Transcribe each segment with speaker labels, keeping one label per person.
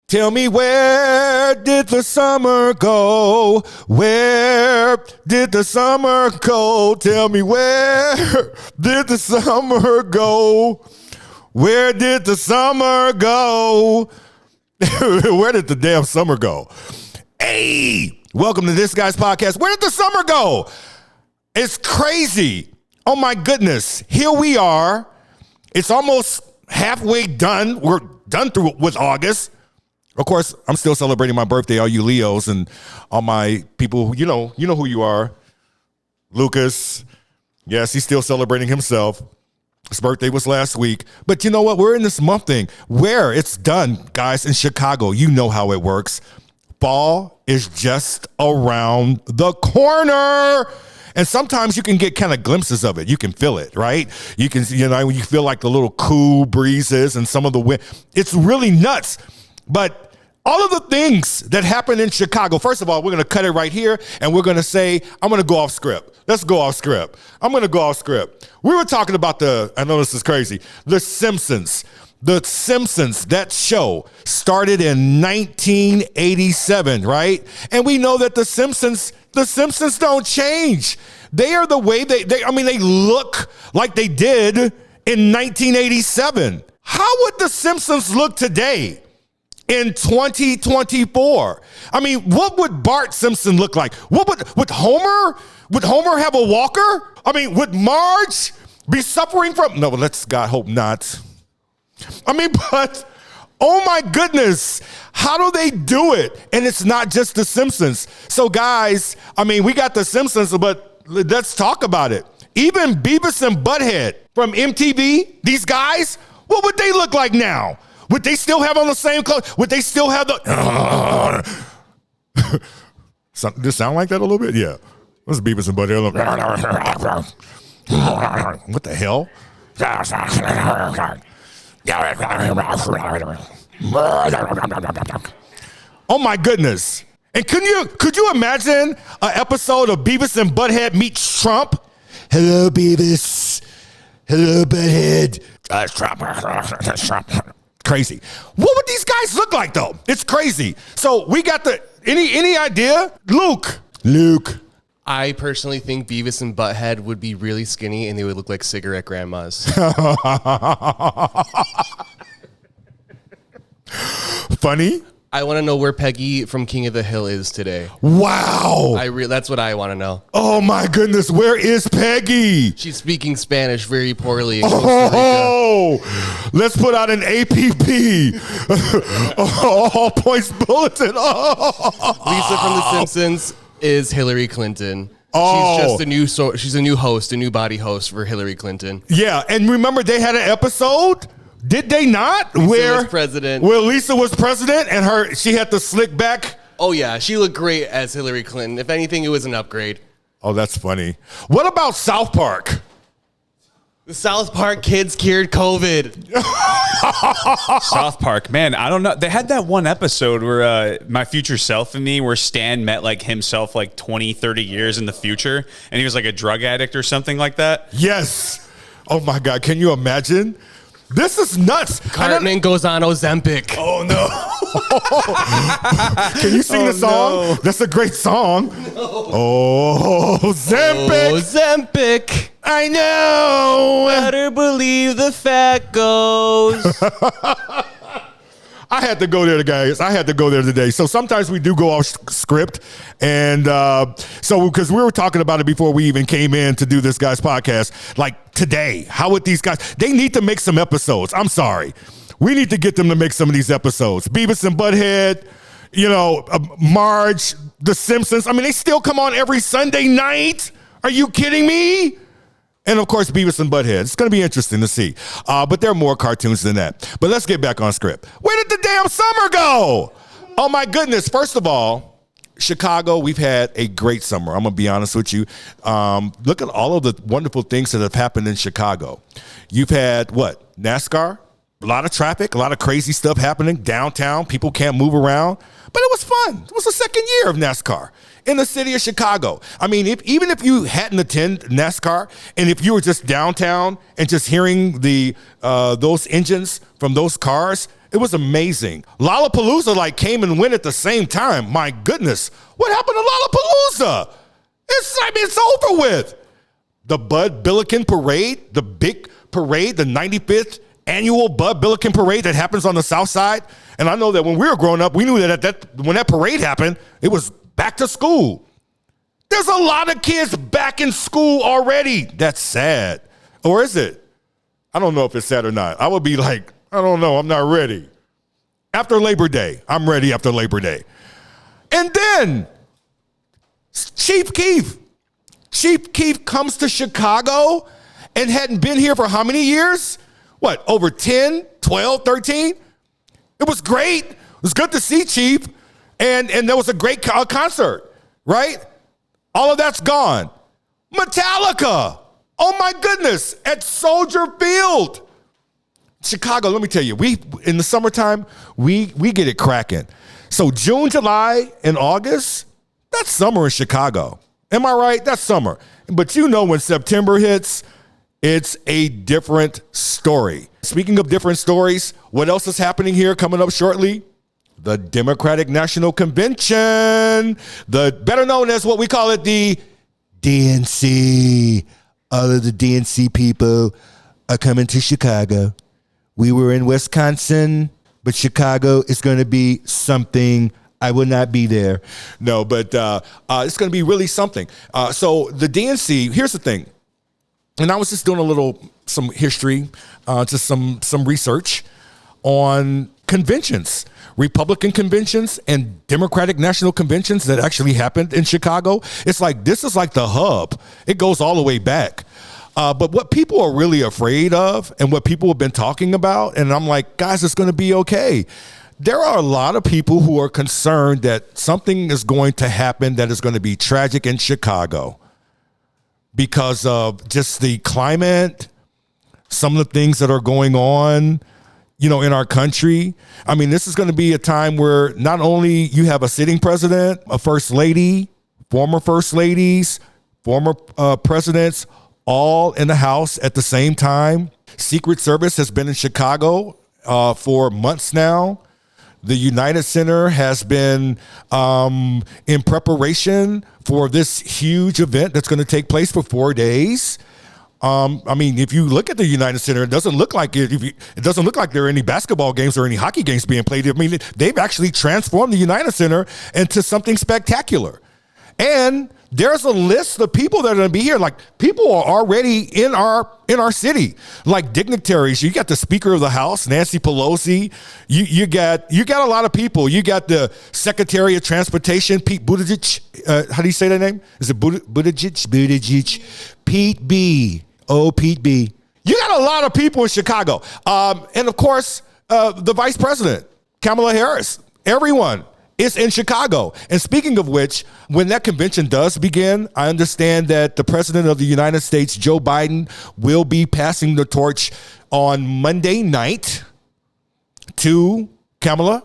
Speaker 1: Tell me, where did the summer go? Where did the summer go? Tell me, where did the summer go? Where did the summer go? Where did the damn summer go? Hey, welcome to This Guy's Podcast. Where did the summer go? It's crazy. Oh my goodness. Here we are. It's almost halfway done. We're done through with August. Of course, I'm still celebrating my birthday, all you Leos and all my people, you know who you are. Lucas, yes, he's still celebrating himself. His birthday was last week. But you know what? We're in this month thing where it's done, guys, in Chicago. You know how it works. Fall is just around the corner. And sometimes you can get kind of glimpses of it. You can feel it, right? You can, when you feel like the little cool breezes and some of the wind. It's really nuts. But all of the things that happen in Chicago, first of all, we're going to cut it right here, and we're going to say, I'm going to go off script. Let's go off script. I'm going to go off script. We were talking about I know this is crazy, The Simpsons. The Simpsons, that show, started in 1987, right? And we know that The Simpsons don't change. They are the way they look like they did in 1987. How would The Simpsons look today? In 2024, what would Bart Simpson look like? Would Homer have a walker? Would Marge be suffering from? No, let's God hope not. But oh my goodness, how do they do it? And it's not just The Simpsons. So guys, we got The Simpsons, but let's talk about it. Even Beavis and Butthead from MTV, these guys, what would they look like now? Would they still have on the same clothes? Would they still have the... Does it sound like that a little bit? Yeah. Let's Beavis and Butthead. What the hell? Oh my goodness. And could you imagine an episode of Beavis and Butthead meets Trump? Hello, Beavis. Hello, Butthead. Trump. Crazy. What would these guys look like though? It's crazy. So we got any idea? Luke.
Speaker 2: I personally think Beavis and Butthead would be really skinny and they would look like cigarette grandmas.
Speaker 1: Funny.
Speaker 2: I want to know where Peggy from King of the Hill is today.
Speaker 1: Wow.
Speaker 2: That's what I want to know.
Speaker 1: Oh my goodness. Where is Peggy?
Speaker 2: She's speaking Spanish very poorly.
Speaker 1: Let's put out an APB. All points bulletin.
Speaker 2: Lisa from The Simpsons is Hillary Clinton.
Speaker 1: Oh.
Speaker 2: She's a new host, a new body host for Hillary Clinton.
Speaker 1: Yeah. And remember they had an episode? Did they not?
Speaker 2: Lisa was president.
Speaker 1: Where Lisa was president and she had the slick back.
Speaker 2: Oh, yeah. She looked great as Hillary Clinton. If anything, it was an upgrade.
Speaker 1: Oh, that's funny. What about South Park?
Speaker 2: The South Park kids cured COVID.
Speaker 3: South Park, man, I don't know. They had that one episode where My Future Self and Me, where Stan met himself 20, 30 years in the future. And he was like a drug addict or something like that.
Speaker 1: Yes. Oh, my God. Can you imagine? This is nuts.
Speaker 2: Cartman goes on Ozempic.
Speaker 1: Oh, no. Can you sing the song? No. That's a great song. No. Oh, Ozempic.
Speaker 2: Ozempic.
Speaker 1: I know.
Speaker 2: Better believe the fat goes.
Speaker 1: I had to go there, guys. I had to go there today. So sometimes we do go off script. And because we were talking about it before we even came in to do this guy's podcast, like today, how would these guys, they need to make some episodes. I'm sorry. We need to get them to make some of these episodes. Beavis and Butthead, Marge, The Simpsons. They still come on every Sunday night. Are you kidding me? And, of course, Beavis and Butthead. It's going to be interesting to see. But there are more cartoons than that. But let's get back on script. Where did the damn summer go? Oh, my goodness. First of all, Chicago, we've had a great summer. I'm going to be honest with you. Look at all of the wonderful things that have happened in Chicago. You've had, NASCAR? A lot of traffic, a lot of crazy stuff happening downtown. People can't move around. But it was fun. It was the second year of NASCAR in the city of Chicago. I mean, even if you hadn't attended NASCAR and if you were just downtown and just hearing those engines from those cars, it was amazing. Lollapalooza came and went at the same time. My goodness. What happened to Lollapalooza? It's over with. The Bud Billiken Parade, the big parade, the 95th annual Bud Billiken Parade that happens on the South Side. And I know that when we were growing up, we knew that when that parade happened, it was back to school. There's a lot of kids back in school already. That's sad. Or is it? I don't know if it's sad or not. I would be like, I don't know. I'm not ready. After Labor Day. I'm ready after Labor Day. And then Chief Keef. Chief Keef comes to Chicago and hadn't been here for how many years? What, over 10, 12, 13? It was great. It was good to see Chief. And there was a great concert, right? All of that's gone. Metallica. Oh, my goodness. At Soldier Field. Chicago, let me tell you, in the summertime, we get it cracking. So June, July, and August, that's summer in Chicago. Am I right? That's summer. But when September hits, it's a different story. Speaking of different stories, what else is happening here coming up shortly? The Democratic National Convention, better known as what we call it, the DNC. All of the DNC people are coming to Chicago. We were in Wisconsin, but Chicago is going to be something. I will not be there. No, but it's going to be really something. So the DNC, here's the thing. And I was just doing some history, just some research on conventions, Republican conventions and Democratic national conventions that actually happened in Chicago. This is like the hub. It goes all the way back. But what people are really afraid of and what people have been talking about, and I'm like, guys, it's going to be okay. There are a lot of people who are concerned that something is going to happen that is going to be tragic in Chicago because of just the climate, some of the things that are going on, in our country. I mean, this is going to be a time where not only you have a sitting president, a first lady, former first ladies, former presidents, all in the House at the same time. Secret Service has been in Chicago for months now. The United Center has been in preparation for this huge event that's going to take place for 4 days. I mean, if you look at the United Center, it doesn't look like it doesn't look like there are any basketball games or any hockey games being played. I mean, they've actually transformed the United Center into something spectacular. And there's a list of people that are going to be here. Like, people are already in our city, like dignitaries. You got the Speaker of the House, Nancy Pelosi. You got a lot of people. You got the Secretary of Transportation, Pete Buttigieg. How do you say that name? Is it Buttigieg? Pete B. Oh, Pete B. You got a lot of people in Chicago. And of course, the Vice President, Kamala Harris. Everyone is in Chicago. And speaking of which, when that convention does begin, I understand that the President of the United States, Joe Biden, will be passing the torch on Monday night to Kamala.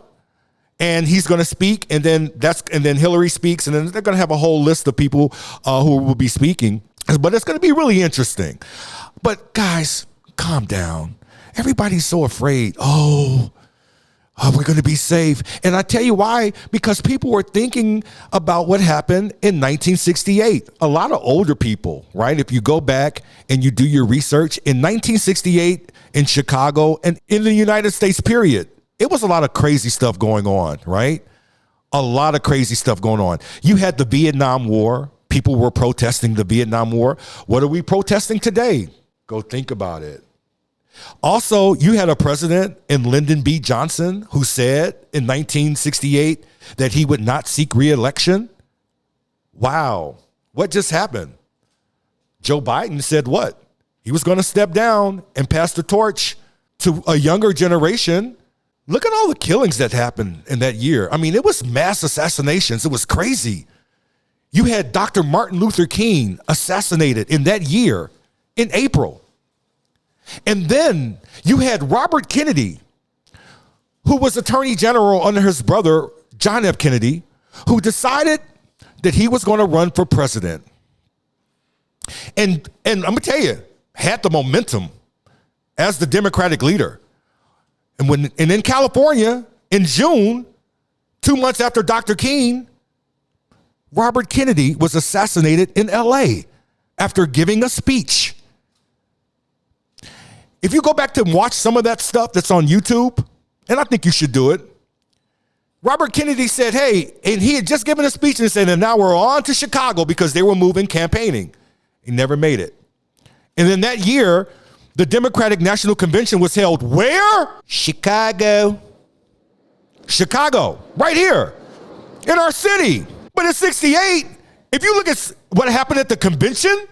Speaker 1: And he's going to speak, and then Hillary speaks, and then they're going to have a whole list of people who will be speaking. But it's going to be really interesting. But guys, calm down. Everybody's so afraid. Oh, we're going to be safe. And I tell you why, because people were thinking about what happened in 1968. A lot of older people, right? If you go back and you do your research, in 1968 in Chicago and in the United States, period, it was a lot of crazy stuff going on, right? A lot of crazy stuff going on. You had the Vietnam War. People were protesting the Vietnam War. What are we protesting today? Go think about it. Also, you had a president in Lyndon B. Johnson who said in 1968 that he would not seek re-election. Wow. What just happened? Joe Biden said what? He was going to step down and pass the torch to a younger generation. Look at all the killings that happened in that year. I mean, it was mass assassinations. It was crazy. You had Dr. Martin Luther King assassinated in that year in April. And then you had Robert Kennedy, who was Attorney General under his brother, John F. Kennedy, who decided that he was going to run for president. And I'm going to tell you, had the momentum as the Democratic leader. And in California, in June, 2 months after Dr. King, Robert Kennedy was assassinated in LA after giving a speech. If you go back to watch some of that stuff that's on YouTube, and I think you should do it, Robert Kennedy said, hey, and he had just given a speech and said, and now we're on to Chicago because they were moving campaigning. He never made it. And then that year, the Democratic National Convention was held where? Chicago. Chicago, right here in our city. But in 68, if you look at what happened at the convention,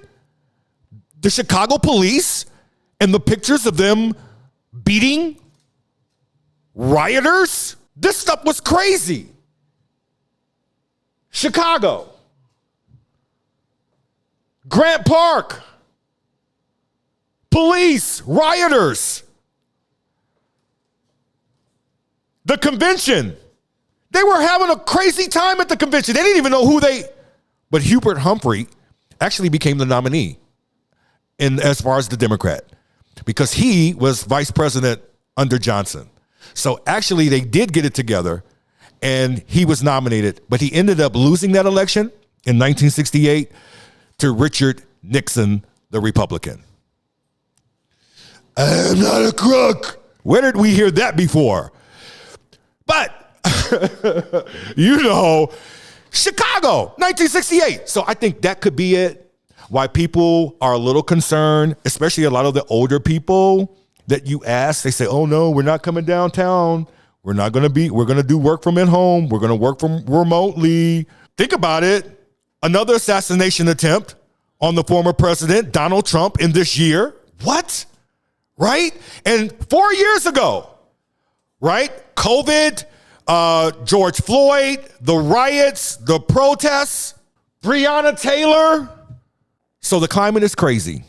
Speaker 1: the Chicago police and the pictures of them beating rioters, this stuff was crazy. Chicago. Grant Park. Police, rioters. The convention. They were having a crazy time at the convention. They didn't even know but Hubert Humphrey actually became the nominee as far as the Democrat, because he was vice president under Johnson. So actually they did get it together and he was nominated, but he ended up losing that election in 1968 to Richard Nixon, the Republican. I'm not a crook. Where did we hear that before? But, Chicago, 1968. So I think that could be it. Why people are a little concerned, especially a lot of the older people that you ask, they say, oh no, we're not coming downtown. We're going to do work from at home. We're going to work from remotely. Think about it. Another assassination attempt on the former president, Donald Trump, in this year. What? Right? And 4 years ago, right? COVID, George Floyd, the riots, the protests, Breonna Taylor. So the climate is crazy.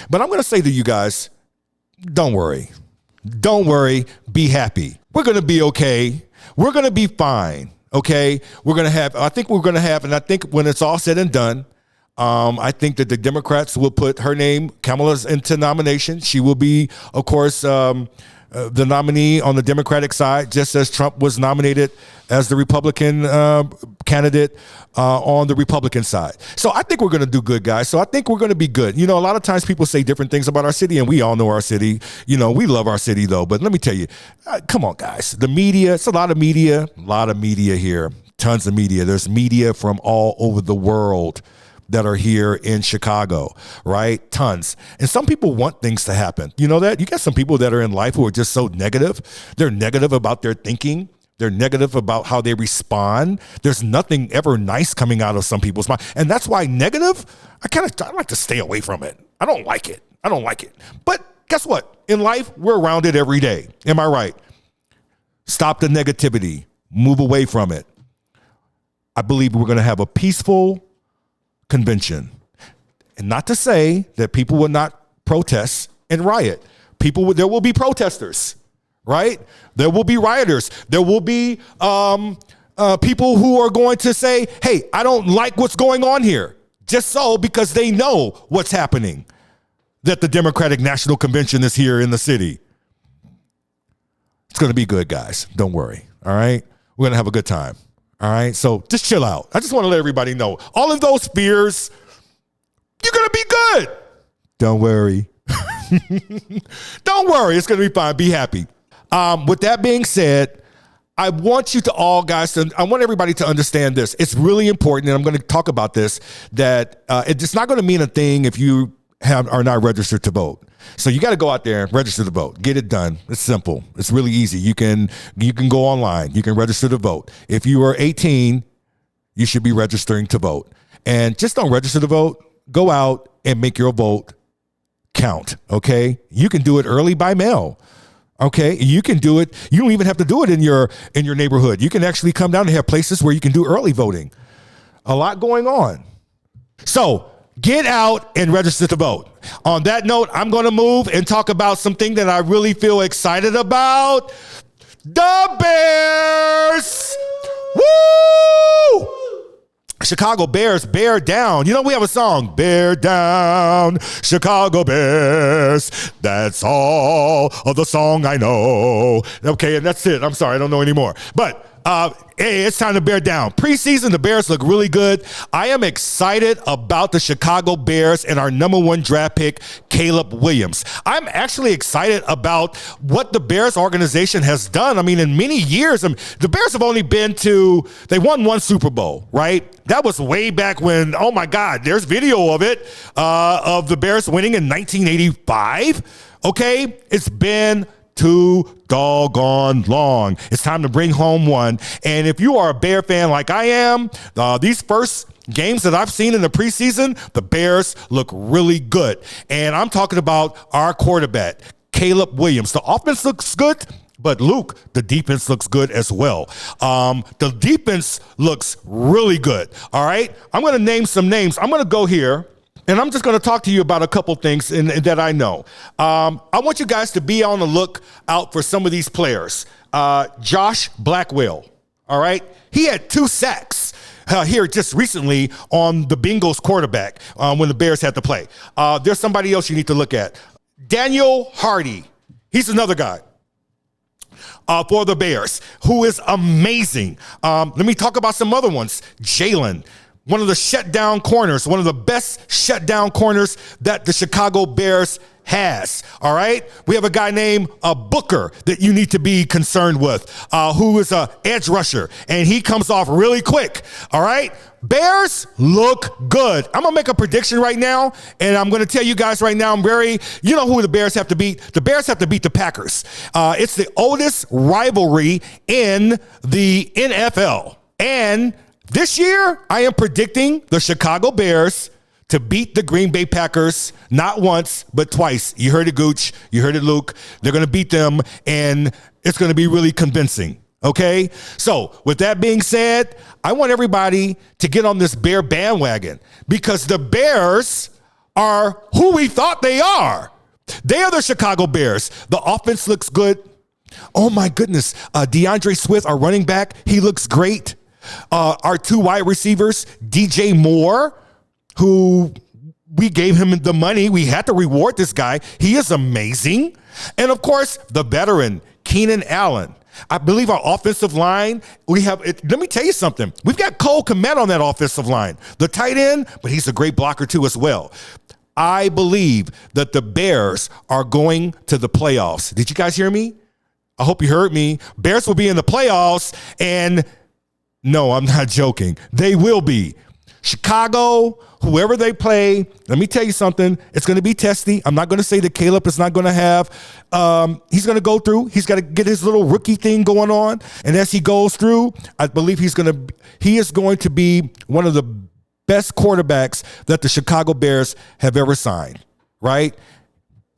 Speaker 1: But I'm going to say to you guys, don't worry. Don't worry. Be happy. We're going to be okay. We're going to be fine. Okay? I think when it's all said and done, I think that the Democrats will put her name, Kamala's, into nomination. She will be, of course, the nominee on the Democratic side, just as Trump was nominated as the Republican candidate on the Republican side. So I think we're going to do good, guys. So I think we're going to be good. A lot of times people say different things about our city, and we all know our city. We love our city, though. But let me tell you, come on, guys. The media, it's a lot of media here, tons of media. There's media from all over the world that are here in Chicago, right? Tons. And some people want things to happen. You know that? You got some people that are in life who are just so negative. They're negative about their thinking. They're negative about how they respond. There's nothing ever nice coming out of some people's mind. And that's why negative, I like to stay away from it. I don't like it. But guess what? In life, we're around it every day. Am I right? Stop the negativity. Move away from it. I believe we're going to have a peaceful convention. And not to say that people will not protest and riot. There will be protesters, right? There will be rioters. There will be people who are going to say, hey, I don't like what's going on here. Just so because they know what's happening, that the Democratic National Convention is here in the city. It's going to be good, guys. Don't worry. All right. We're going to have a good time. All right. So just chill out. I just want to let everybody know all of those fears, you're going to be good. Don't worry. Don't worry. It's going to be fine. Be happy. With that being said, I want everybody to understand this. It's really important, and I'm going to talk about this, that it's not going to mean a thing if you are not registered to vote. So you got to go out there and register to vote. Get it done. It's simple. It's really easy. You can go online. You can register to vote. If you are 18, you should be registering to vote. And just don't register to vote. Go out and make your vote count, okay? You can do it early by mail. Okay, you can do it. You don't even have to do it in your neighborhood. You can actually come down and have places where you can do early voting. A lot going on. So get out and register to vote. On that note, I'm going to move and talk about something that I really feel excited about. The Bears! Woo! Chicago Bears, bear down. You know, we have a song, bear down, Chicago Bears. That's all of the song I know. Okay, and that's it. I'm sorry, I don't know anymore. But hey, it's time to bear down. Preseason, the Bears look really good. I am excited about the Chicago Bears and our #1 draft pick, Caleb Williams. I'm actually excited about what the Bears organization has done. I mean, in many years, the Bears have only they won 1 Super Bowl, right? That was way back when, oh my God, there's video of it, of the Bears winning in 1985. Okay, it's been too doggone long. It's time to bring home one. And if you are a Bear fan like I am, these first games that I've seen in the preseason, the Bears look really good. And I'm talking about our quarterback, Caleb Williams. The offense looks good, but Luke, the defense looks good as well. The defense looks really good. All right. I'm going to name some names. I'm going to go here. And I'm just going to talk to you about a couple things that I know. I want you guys to be on the lookout for some of these players. Josh Blackwell, all right? He had 2 sacks here just recently on the Bengals quarterback when the Bears had to play. There's somebody else you need to look at. Daniel Hardy, he's another guy for the Bears who is amazing. Let me talk about some other ones. Jalen, one of the shutdown corners, one of the best shutdown corners that the Chicago Bears has. All right. We have a guy named Booker that you need to be concerned with, who is an edge rusher, and he comes off really quick. All right. Bears look good. I'm going to make a prediction right now, and I'm going to tell you guys right now, you know who the Bears have to beat? The Bears have to beat the Packers. It's the oldest rivalry in the NFL. And this year, I am predicting the Chicago Bears to beat the Green Bay Packers not once, but twice. You heard it, Gooch. You heard it, Luke. They're going to beat them, and it's going to be really convincing. Okay? So, with that being said, I want everybody to get on this Bear bandwagon because the Bears are who we thought they are. They are the Chicago Bears. The offense looks good. Oh, my goodness. DeAndre Swift, our running back, he looks great. Our 2 wide receivers, DJ Moore, who we gave him the money. We had to reward this guy. He is amazing. And, of course, the veteran, Keenan Allen. I believe our offensive line, let me tell you something. We've got Cole Kmet on that offensive line, the tight end, but he's a great blocker too as well. I believe that the Bears are going to the playoffs. Did you guys hear me? I hope you heard me. Bears will be in the playoffs, and no, I'm not joking. They will be. Chicago, whoever they play, let me tell you something. It's going to be testy. I'm not going to say that Caleb is not going to have. He's going to go through. He's got to get his little rookie thing going on. And as he goes through, I believe he is going to be one of the best quarterbacks that the Chicago Bears have ever signed, right?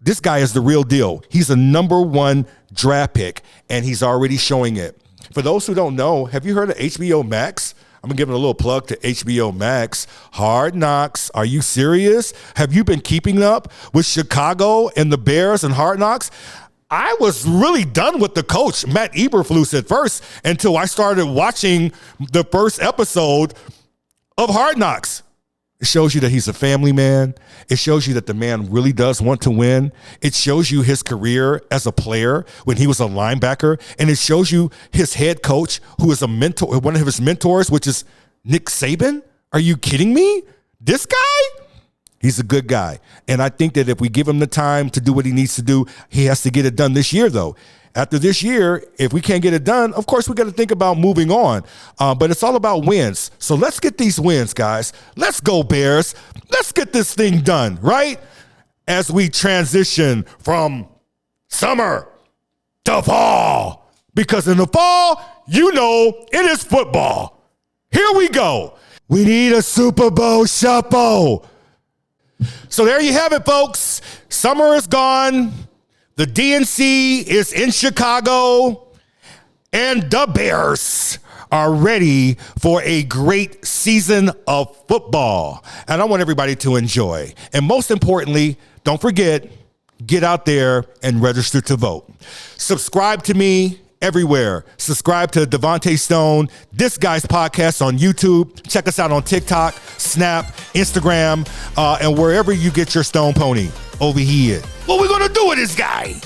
Speaker 1: This guy is the real deal. He's a #1 draft pick, and he's already showing it. For those who don't know, have you heard of HBO Max? I'm going to give it a little plug to HBO Max. Hard Knocks. Are you serious? Have you been keeping up with Chicago and the Bears and Hard Knocks? I was really done with the coach, Matt Eberflus, at first until I started watching the first episode of Hard Knocks. It shows you that he's a family man. It shows you that the man really does want to win. It shows you his career as a player when he was a linebacker. And it shows you his head coach, who is a mentor, one of his mentors, which is Nick Saban. Are you kidding me? This guy? He's a good guy. And I think that if we give him the time to do what he needs to do, he has to get it done this year, though. After this year, if we can't get it done, of course, we got to think about moving on. But it's all about wins. So let's get these wins, guys. Let's go, Bears. Let's get this thing done, right? As we transition from summer to fall. Because in the fall, you know, it is football. Here we go. We need a Super Bowl shuffle. So there you have it, folks. Summer is gone. The DNC is in Chicago, and the Bears are ready for a great season of football. And I want everybody to enjoy. And most importantly, don't forget, get out there and register to vote. Subscribe to me everywhere. Subscribe to Devontae Stone, This Guy's Podcast on YouTube. Check us out on TikTok, Snap, Instagram, and wherever you get your Stone Pony over here. What we gonna do with this guy?